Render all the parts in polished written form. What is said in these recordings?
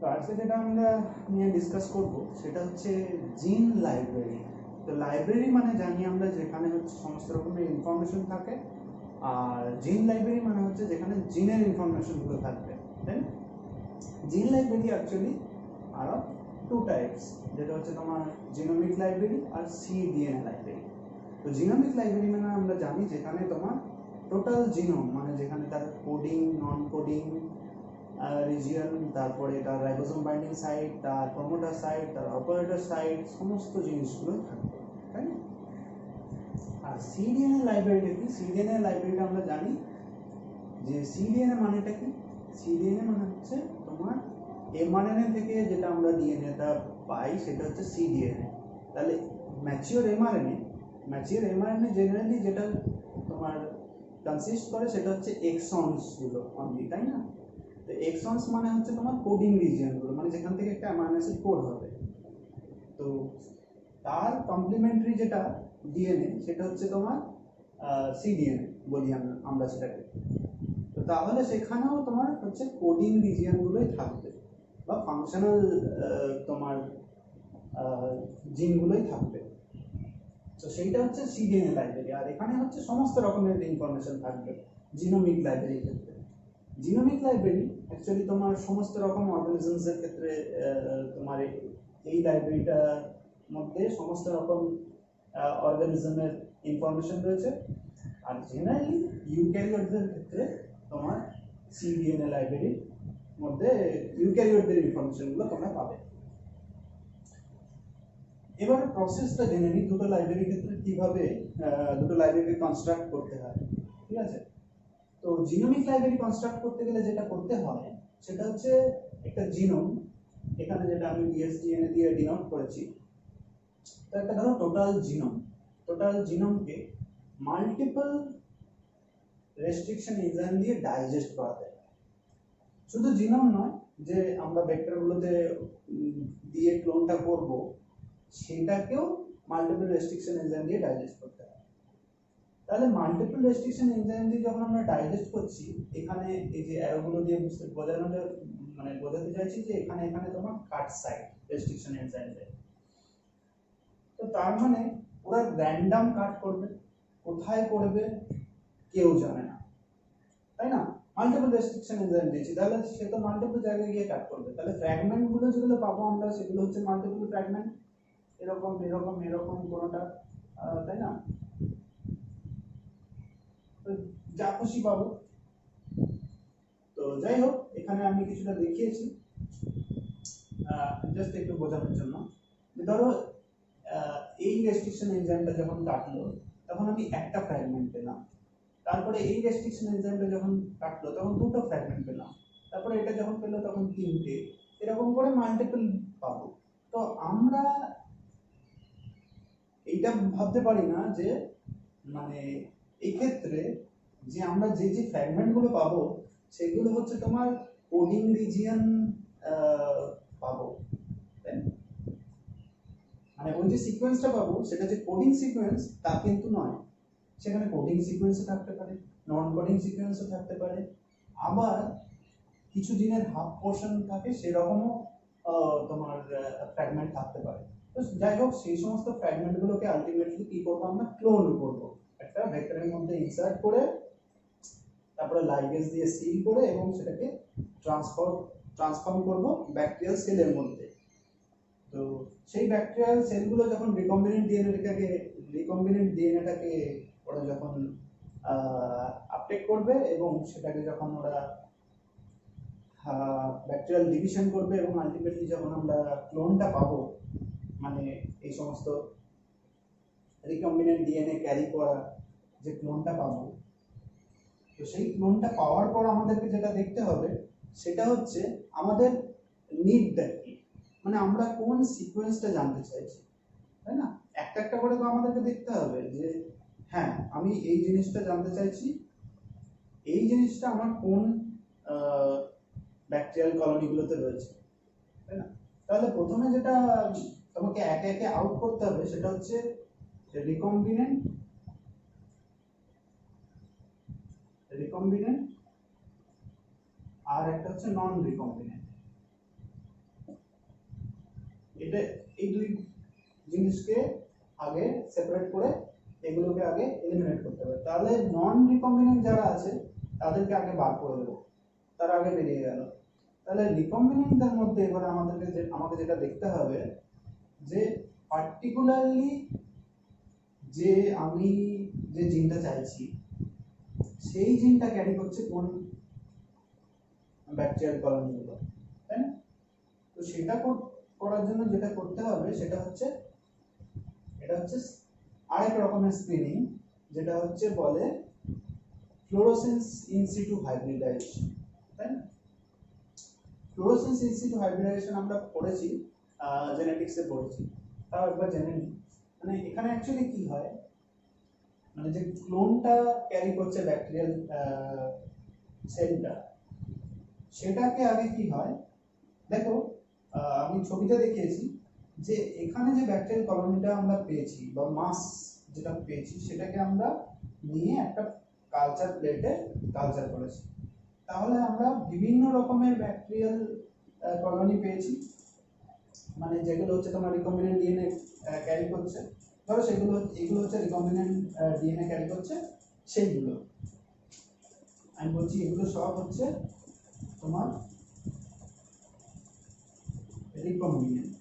তো আজকে যেটা আমরা নিয়ে ডিসকাস করব সেটা হচ্ছে জিন লাইব্রেরি। তো লাইব্রেরি মানে জানি আমরা যেখানে হচ্ছে সমস্ত রকমের ইনফরমেশন থাকে, আর জিন লাইব্রেরি মানে হচ্ছে যেখানে জিনের ইনফরমেশনগুলো থাকবে, তাই না? জিন লাইব্রেরি অ্যাকচুয়ালি আর টু টাইপস, যেটা হচ্ছে তোমার জিনোমিক লাইব্রেরি আর সিডিএনএ লাইব্রেরি। তো জিনোমিক লাইব্রেরি মানে আমরা জানি যেখানে তোমার টোটাল জিনোম, মানে যেখানে তার কোডিং, নন কোডিং রিজিয়ন, তারপরে তার রাইবোসোম বাইন্ডিং সাইট, তার প্রমোটার সাইট, তার অপারেটর সাইট, সমস্ত জিনিসগুলো থাকবে, তাই না? আর সিডিএনএ লাইব্রেরিটা কি? সিডিএনএ লাইব্রেরিটা আমরা জানি যে সিডিএনএ মানেটা কি। সিডিএনএ মানে হচ্ছে তোমার এমআরএনএ থেকে যেটা আমরা ডিএনএটা পাই সেটা হচ্ছে সিডিএনএ। তাহলে ম্যাচিওর এমআরএনএ জেনারেলি যেটা তোমার কনসিস্ট করে সেটা হচ্ছে এক্সনসগুলো অনলি, তাই না? তো এক্সনস মানে হচ্ছে তোমার কোডিং রিজিয়নগুলো, মানে যেখান থেকে একটা অ্যামাইনো অ্যাসিড কোড হবে। তো তার কমপ্লিমেন্টারি যেটা ডিএনএ সেটা হচ্ছে তোমার সিডিএনএ বলি আমরা সেটাকে। তো তাহলে সেখানেও তোমার হচ্ছে কোডিং রিজিয়নগুলোই থাকবে বা ফাংশনাল তোমার জিনগুলোই থাকবে। তো সেইটা হচ্ছে সিডিএনএ লাইব্রেরি। আর এখানে হচ্ছে সমস্ত রকমের ইনফরমেশন থাকবে জিনোমিক লাইব্রেরির ক্ষেত্রে। জিনোমিক লাইব্রেরি অ্যাকচুয়ালি তোমার সমস্ত রকম অর্গানিজমসের ক্ষেত্রে তোমার এই লাইব্রেরিটার মধ্যে সমস্ত রকম অর্গানিজমের ইনফরমেশন রয়েছে। আর জেনারেলি ইউক্যারিওটদের ক্ষেত্রে তোমার সিডিএনএ লাইব্রেরির মধ্যে ইউক্যারিওটদের ইনফরমেশনগুলো তোমরা পাবে। এবার প্রসেসটা জেনে নিই দুটো লাইব্রেরির ক্ষেত্রে কিভাবে দুটো লাইব্রেরি কনস্ট্রাক্ট করতে হয়, ঠিক আছে? তো জিনোমিক লাইব্রেরি কনস্ট্রাক্ট করতে গেলে যেটা করতে হয় সেটা হচ্ছে একটা জিনোম, এখানে যেটা আমি ডিএসডিএনএ দিয়ে ডিনোট করেছি। তো একটা ধরো টোটাল জিনোমকে মাল্টিপল রেস্ট্রিকশন এনজাইম দিয়ে ডাইজেস্ট করাতে হয়। শুধু জিনোম নয়, যে আমরা ভেক্টরগুলোতে দিয়ে ক্লোনটা করব সেটাকেও মাল্টিপল রেস্ট্রিকশন এনজাইম দিয়ে ডাইজেস্ট করতে হয়। তাহলে মাল্টিপল রেস্ট্রিকশন এনজাইম দিয়ে যখন আমরা ডাইজেস্ট করছি, এখানে এই যে অ্যারোগুলো দিয়ে বোঝাতে চাইছি যে এখানে তোমার কাট সাইট রেস্ট্রিকশন এনজাইম দেয়। তো তার মানে ওরা র্যান্ডম কাট করবে, কোথায় করবে কেউ জানে না, তাই না? মাল্টিপল রেস্ট্রিকশন এনজাইম দিয়েছি, তাহলে সে তো মাল্টিপল জায়গায় গিয়ে কাট করবে। তাহলে ফ্র্যাগমেন্টগুলো যেগুলো পাবো আমরা সেগুলো হচ্ছে মাল্টিপল ফ্র্যাগমেন্ট, এরকম কোনোটা, তাই না? যা খুশি পাবো। তো যাই হোক, এখানে আমি কিছুটা দেখিয়েছি জাস্ট একটু বোঝানোর জন্য যে ধরো এই রেস্ট্রিকশন এনজাইমটা যখন কাটলো তখন আমি একটা ফ্র্যাগমেন্ট পেলাম, তারপরে এই রেস্ট্রিকশন এনজাইমটা যখন কাটলো তখন দুটো ফ্র্যাগমেন্ট পেলাম, তারপরে এটা যখন পেলো তখন তিনটে, এরকম করে মাল্টিপল পাবো। তো আমরা এইটা ভাবতে পারি না যে মানে এই ক্ষেত্রে যে আমরা যে ফ্র্যাগমেন্টগুলো পাবো সেগুলো হচ্ছে তোমার কোডিং রিজিয়ন পাবো, তাই না? মানে ওই যে সিকোয়েন্সটা পাবো সেটা যে কোডিং সিকোয়েন্স তা কিন্তু নয়, সেখানে কোডিং সিকোয়েন্সও থাকতে পারে, নন কোডিং সিকোয়েন্সও থাকতে পারে, আবার কিছু জিনের হাফ পোর্শন থাকে সেরকমও তোমার ফ্র্যাগমেন্ট থাকতে পারে। তো যাই হোক, সেই সমস্ত ফ্র্যাগমেন্টগুলোকে আলটিমেটলি কি করবো আমরা? ক্লোন করবো একটা ভেক্টরের মধ্যে ইনসার্ট করে, তারপরে লাইগেজ দিয়ে সিল করে এবং সেটাকে ট্রান্সফর্ম করব ব্যাকটেরিয়াল সেলের মধ্যে। তো সেই ব্যাকটেরিয়াল সেলগুলো যখন রিকম্বিনেন্ট ডিএনএটাকে ওরা যখন আপটেক করবে এবং সেটাকে যখন ওরা ব্যাকটেরিয়াল ডিভিশন করবে এবং আলটিমেটলি যখন আমরা ক্লোনটা পাবো, মানে এই সমস্ত রিকম্বিনেন্ট ডিএনএ ক্যারি করা যে ক্লোনটা পাবো, তো সেই ক্লোনটা পাওয়ার পর আমাদেরকে যেটা দেখতে হবে সেটা হচ্ছে আমাদের নিডটা কি, মানে আমরা কোন সিকোয়েন্সটা জানতে চাইছি, তাই না? একটা করে তো আমাদেরকে দেখতে হবে যে হ্যাঁ আমি এই জিনিসটা জানতে চাইছি, এই জিনিসটা আমার কোন ব্যাকটেরিয়াল কলোনিগুলোতে রয়েছে, তাই না? তাহলে প্রথমে যেটা তোমাকে একে একে আউট করতে হবে সেটা হচ্ছে রিকম্বিনেন্ট আর একটা হচ্ছে নন রিকম্বিনেন্ট। এটা এই দুই জিনিসকে আগে সেপারেট করে এগুলোকে আগে এলিমিনেট করতে হবে, তাহলে নন রিকম্বিনেন্ট যারা আছে তাদেরকে আগে বার করে দেবো, তারা আগে বেরিয়ে গেল। তাহলে রিকম্বিনেন্টদের মধ্যে এবার আমাকে যেটা দেখতে হবে যে পার্টিকুলারলি যে আমি যে জিনটা চাইছি সেই জিনটা ক্যারি করছে কোন ব্যাকটেরিয়াল কলোনিগুলো, তাই না? তো সেটা করার জন্য যেটা করতে হবে সেটা হচ্ছে আরেক রকমের স্ক্রিনিং, যেটা হচ্ছে বলে ফ্লোরোসেন্স ইন সিটু হাইব্রিডাইজেশন, তাই না? ফ্লোরোসেন্স ইন সিটু হাইব্রিডাইজেশন আমরা পড়েছি, জেনেটিক্সে পড়েছি, তাও একবার জেনে নিই। মানে এখানে অ্যাকচুয়ালি কি হয়, মানে যে ক্লোনটা ক্যারি করছে ব্যাকটেরিয়াল সেলটা, সেটাকে আগে কি হয় দেখো, আমি ছবিতে দেখিয়েছি যে এখানে যে ব্যাকটেরিয়াল কলোনিটা আমরা পেয়েছি বা মাস যেটা পেয়েছি সেটাকে আমরা নিয়ে একটা কালচার প্লেটে কালচার করেছি। তাহলে আমরা বিভিন্ন রকমের ব্যাকটেরিয়াল কলোনি পেয়েছি, মানে যেগুলো হচ্ছে তোমার রিকম্বিনেন্ট ডিএনএ ক্যারি করছে, ধরো এগুলো হচ্ছে রিকম্বিনেন্ট ডিএনএ ক্যারি করছে, সেইগুলো আমি বলছি এগুলো সব হচ্ছে তোমার রিকম্বিনেন্ট,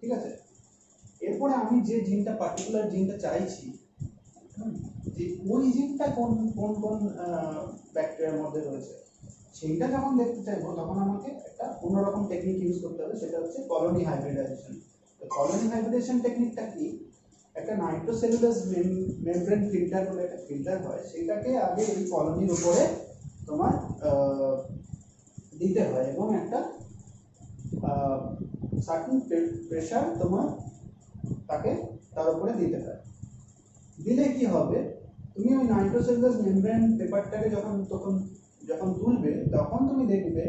ঠিক আছে? এরপরে আমি যে জিনটা পার্টিকুলার জিনটা চাইছি, যে ওই জিনটা কোন কোন কোন ব্যাকটেরিয়ার মধ্যে রয়েছে সেইটা যখন দেখতে চাইবো তখন আমাকে একটা অন্যরকম টেকনিক ইউজ করতে হবে, সেটা হচ্ছে কলোনি হাইব্রিডাইজেশন। তো কলোনি হাইব্রিডাইজেশন টেকনিকটা কি, একটা নাইট্রোসেলুলাস মেমব্রেন ফিল্টার বলে একটা ফিল্টার হয়, সেটাকে আগে এই কলোনির উপরে তোমার দিতে হয় এবং একটা সার্টেন প্রেশার তোমার তার উপরে দিতে হয়। দিলে কি হবে, তুমি ওই নাইট্রোসেলুলাস মেমব্রেন পেপারটাকে যখন তুলবে তখন তুমি দেখবে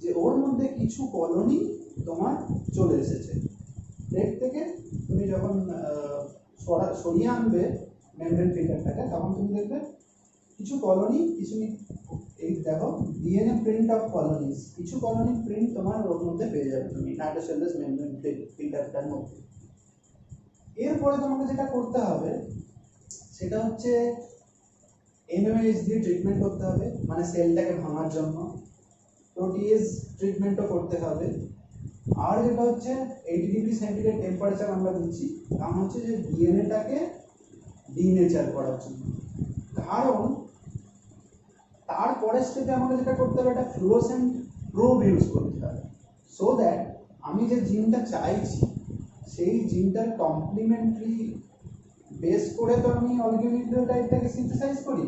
যে ওর মধ্যে কিছু কলোনি তোমার চলে এসেছে প্লেট থেকে। তুমি যখন সরিয়ে আনবে মেমব্রেন ফিল্টারটাকে তখন তুমি দেখবে কিছু কলোনি, এই দেখো ডিএনএ প্রিন্ট অফ কলোনিজ, কিছু কলোনি প্রিন্ট তোমার ওর মধ্যে পেয়ে যাবে তুমি নাইট্রোসেলুলাস মেমব্রেন ফিল্টারটার মধ্যে। এরপরে তোমাকে যেটা করতে হবে সেটা হচ্ছে এনওএইচ দিয়ে ট্রিটমেন্ট করতে হবে, মানে সেলটাকে ভাঙার জন্য প্রোটিয়েজ ট্রিটমেন্টও করতে হবে। আর যেটা হচ্ছে 80 ডিগ্রি সেন্টিগ্রেড টেম্পারেচার আমরা দিচ্ছি, কারণ হচ্ছে যে ডিএনএটাকে ডিনেচার করার জন্য। কারণ তারপরের স্টেপে আমাকে যেটা করতে হবে, একটা ফ্লুরোসেন্ট প্রোব ইউজ করতে হবে, সো দ্যাট আমি যে জিনটা চাইছি সেই জিনটার কমপ্লিমেন্টারি বেস করে তো আমি অলিগোনিউক্লিওটাইডটাকে সিনথেসাইজ করি।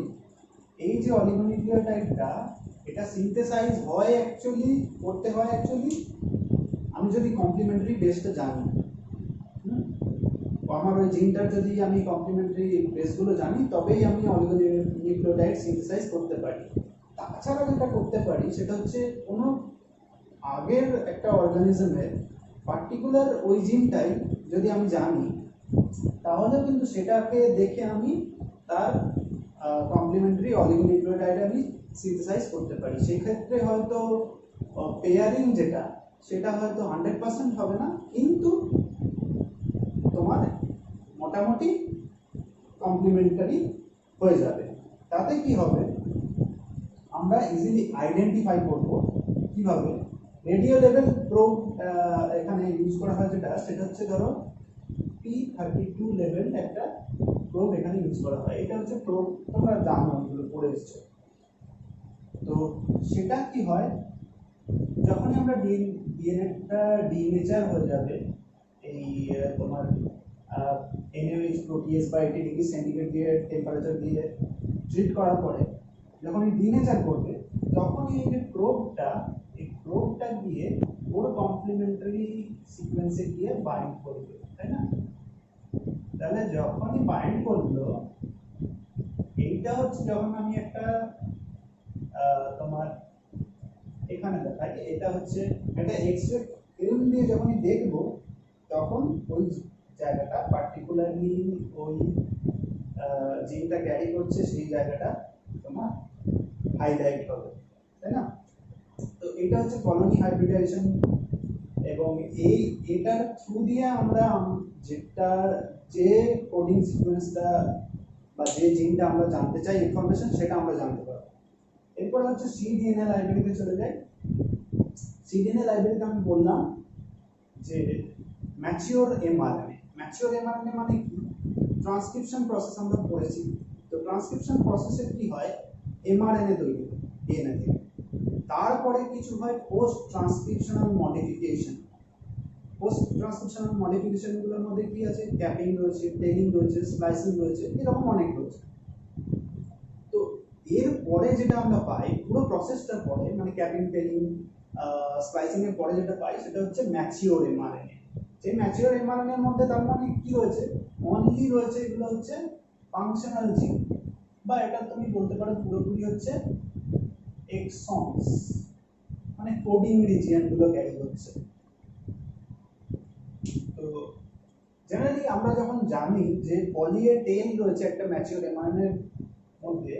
এই যে অলিগোনিউক্লিওটাইডটা এটা সিনথেসাইজ হয় করতে হয় আমি যদি কমপ্লিমেন্টারি বেসটা জানি, আমার ওই জিনটার যদি আমি কমপ্লিমেন্টারি বেসগুলো জানি তবেই আমি অলিগোনিউক্লিওটাইড সিনথেসাইজ করতে পারি। তাছাড়া যেটা করতে পারি সেটা হচ্ছে কোনো আগের একটা অর্গানিজমের পার্টিকুলার ওই জিনটাই যদি আমি জানি তাহলে কিন্তু সেটাকে দেখে আমি তার কমপ্লিমেন্টারি অলিগোনিউক্লিওটাইড আমি সিনথেসাইজ করতে পারি। সেক্ষেত্রে হয়তো পেয়ারিং যেটা সেটা হয়তো 100% হবে না, কিন্তু তোমার মোটামুটি কমপ্লিমেন্টারি হয়ে যাবে। তাতে কি হবে, আমরা ইজিলি আইডেন্টিফাই করব কিভাবে। রেডিও লেভেল প্রোব এখানে ইউজ করা হয়, সেটা হচ্ছে ধরো P32 লেভেল একটা প্রোব এখানে ইউজ করা হয়। এটা হচ্ছে প্রোব, তোমরা জানো এগুলো পড়ে এসেছো। তো সেটা কি হয়, যখনই আমরা ডিএনএটা ডিনেচার হয়ে যাবে এই তোমার এনএইচ প্রোটিয়েজ বা 80 ডিগ্রি সেন্টিগ্রেড দিয়ে টেম্পারেচার দিয়ে ট্রিট করার পরে যখন ডিনেচার করবে তখনই এই যে প্রোবটা গিয়ে ওর কমপ্লিমেন্টারি সিকোয়েন্সে গিয়ে বাইন্ড করবে, তাই না? তাহলে যখনই বাইন্ড করলো, এইটা হচ্ছে যখন আমি একটা তোমার এখানে দেখাই, এটা হচ্ছে একটা এক্সরে ফিল্ম দিয়ে যখনই দেখবো তখন ওই জায়গাটা পার্টিকুলারলি ওই জিনটা ক্যারি করছে সেই জায়গাটা তোমার হাইলাইট হবে, তাই না? তো এটা হচ্ছে কলোনি হাইব্রিডাইজেশন, এবং এটার থ্রু দিয়ে আমরা যেটা যে কোডিং সিকোয়েন্সটা বা যে জিনটা আমরা জানতে চাই ইনফরমেশন, সেটা আমরা জানতে পারবো। এরপর হচ্ছে সিডিএনএ লাইব্রেরিতে চলে যাই। সিডিএনএ লাইব্রেরিতে আমি বললাম যে ম্যাচিওর এমআরএনএ। ম্যাচিওর এমআরএনএ মানে কি? ট্রান্সক্রিপশন প্রসেস আমরা পড়েছি। তো ট্রান্সক্রিপশন প্রসেসে কি হয়, এমআরএনএ তৈরি হয় ডিএনএ থেকে। তারপরে কিছু হয় post transcriptional modification. Post transcriptional মডিফিকেশনগুলোর মধ্যে কি আছে? ক্যাপিং রয়েছে, টেলিং রয়েছে, স্প্লাইসিং রয়েছে, এরকম অনেক রয়েছে। তো এর পরে যেটা আমরা পাই, পুরো প্রসেসটার পরে, মানে ক্যাপিং, টেলিং, স্প্লাইসিং এর পরে যেটা পাই সেটা হচ্ছে ম্যাচিওর এমআরএনএ। সেই ম্যাচিওর এমআরএনএ এর মধ্যে তার মানে কি রয়েছে? অনলি রয়েছে এগুলো হচ্ছে ফাংশনাল জিন, বা এটা তুমি বলতে পারো পুরোপুরি হচ্ছে এক্সনস, মানে কোডিং রিজিয়ন গুলো ক্যারি করছে। তো জেনারেলি আমরা যখন জানি যে পলি এ টেল রয়েছে একটা ম্যাচিওর এমআরএনএ এর মধ্যে,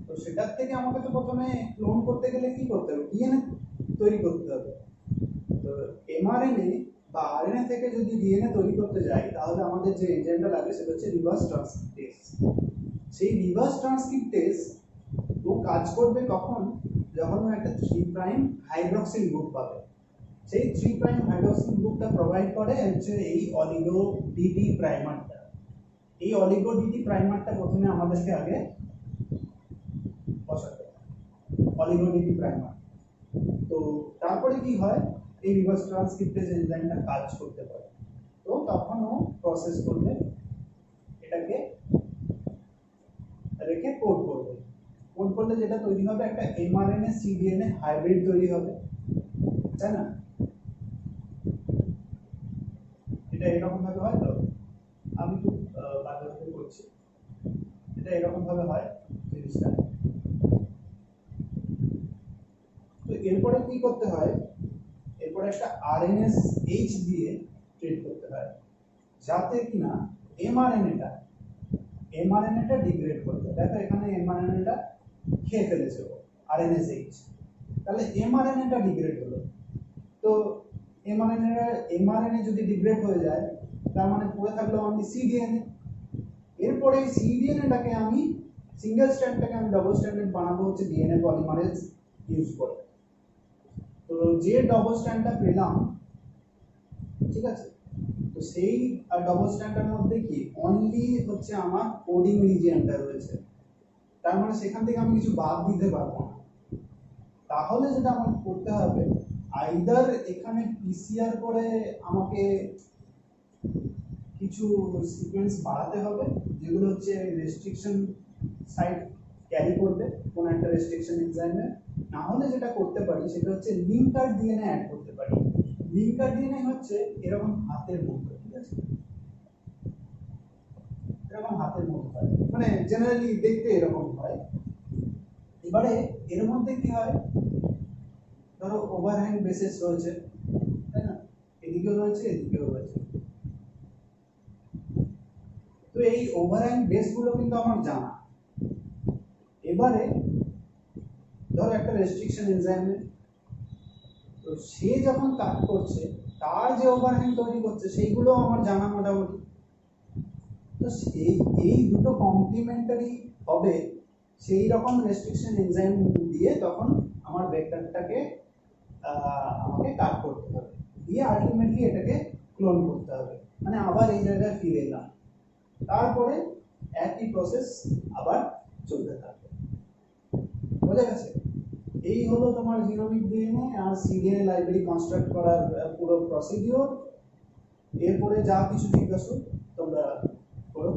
তো সেটার থেকে আমাকে তো প্রথমে ক্লোন করতে গেলে কি করতে হবে? ডিএনএ তৈরি করতে হবে। তো এমআরএনএ বা আরএনএ থেকে যদি ডিএনএ তৈরি করতে যাই, তাহলে আমাদের যে এনজাইমটা লাগে সেটা হচ্ছে রিভার্স ট্রান্সক্রিপ্টেজ। সেই রিভার্স ট্রান্সক্রিপ্টেজ ও কাজ করবে কখন? যখন ও একটা 3' হাইড্রক্সিল গ্রুপ পাবে। সেই 3' হাইড্রক্সিল গ্রুপটা প্রোভাইড করে হচ্ছে এই অলিগো ডিটি প্রাইমারটা। এই অলিগো ডিটি প্রাইমারটা প্রথমে আমাদেরকে আগে বসাতে হবে, অলিগো ডিটি প্রাইমার। তো তারপরে কি হয়, এই রিভার্স ট্রান্সক্রিপ্টেজ এনজাইমটা কাজ করতে পারে। তো তখন ও প্রসেস করবে, এটাকে রেখে কোড করবে। কোড করলে যেটা তৈরি হবে, একটা এমআরএনএ সিডিএনএ হাইব্রিড তৈরি হবে, তাই না? এটা এরকম ভাবে হয়। তো আমি একটু বাজারে করছি, এটা এরকম ভাবে হয় জিনিসটা। তো এরপরে কি করতে হয়, এরপরে একটা আরএনএস এইচ দিয়ে ট্রিট করতে হয়, যাতে কিনা এমআরএনএটা ডিগ্রেড করবে। দেখো এখানে এমআরএনএটা খেয়ে ফেলেছে ও, আরএনএস এইচ, তাহলে এমআরএনএটা ডিগ্রেড হলো। তো এমআরএনএ যদি ডিগ্রেড হয়ে যায়, তার মানে পড়ে থাকলো অনলি সিডিএনএ। এরপরে এই সিডিএনএটাকে আমি সিঙ্গেল স্ট্র্যান্ডটাকে আমি ডাবল স্ট্র্যান্ডেড বানাবো হচ্ছে ডিএনএ পলিমারেজ ইউজ করে। তো যে ডাবল স্ট্র্যান্ডটা পেলাম, ঠিক আছে, তো সেই ডাবল স্ট্র্যান্ডের মধ্যে কি অনলি হচ্ছে আমার কোডিং রিজিয়নটা রয়েছে, তার মানে সেখান থেকে আমি কিছু বাদ দিতে পারবো না। তাহলে যেটা আমাকে করতে হবে, আইদার এখানে পিসিআর করে আমাকে কিছু সিকোয়েন্স বাড়াতে হবে, যেগুলো হচ্ছে রেস্ট্রিকশন সাইট ক্যারি করবে কোন একটা রেস্ট্রিকশন এনজাইমে। না হলে যেটা করতে পারি সেটা হচ্ছে লিঙ্কার ডিএনএ অ্যাড করতে পারি। লিঙ্কার ডিএনএ হচ্ছে এরকম হাতের মতো, ঠিক আছে, এরকম হাতের মতো হয়, মানে জেনারেলি দেখতে এরকম হয়। এবারে এর মধ্যে কি হয়, ধরো ওভারহ্যাং বেসেস রয়েছে, তাই না, এদিকেও রয়েছে এদিকেও রয়েছে। তো এই ওভারহ্যাং বেসগুলো কিন্তু আমার জানা। এবারে ধরো একটা রেস্ট্রিকশন এনজাইমে, তো সে যখন কাজ করছে তার যে ওভারহ্যাং তৈরি করছে সেইগুলো আমার জানা মোটামুটি। তো এই দুটো কমপ্লিমেন্টারি হবে, সেই রকম রেস্ট্রিকশন এনজাইম দিয়ে তখন আমার ভেক্টরটাকে আমাকে কাট করতে হবে, দিয়ে আলটিমেটলি এটাকে ক্লোন করতে হবে, মানে আবার এই জায়গায় ফিরে এলাম। তারপরে একই প্রসেস আবার চলতে থাকবে। বোঝা গেছে? এই হলো তোমার জিনোমিক ডিএনএ আর সিডিএনএ লাইব্রেরি কনস্ট্রাক্ট করার পুরো প্রসিডিওর। এরপরে যা কিছু জিজ্ঞাসা তোমরা করো।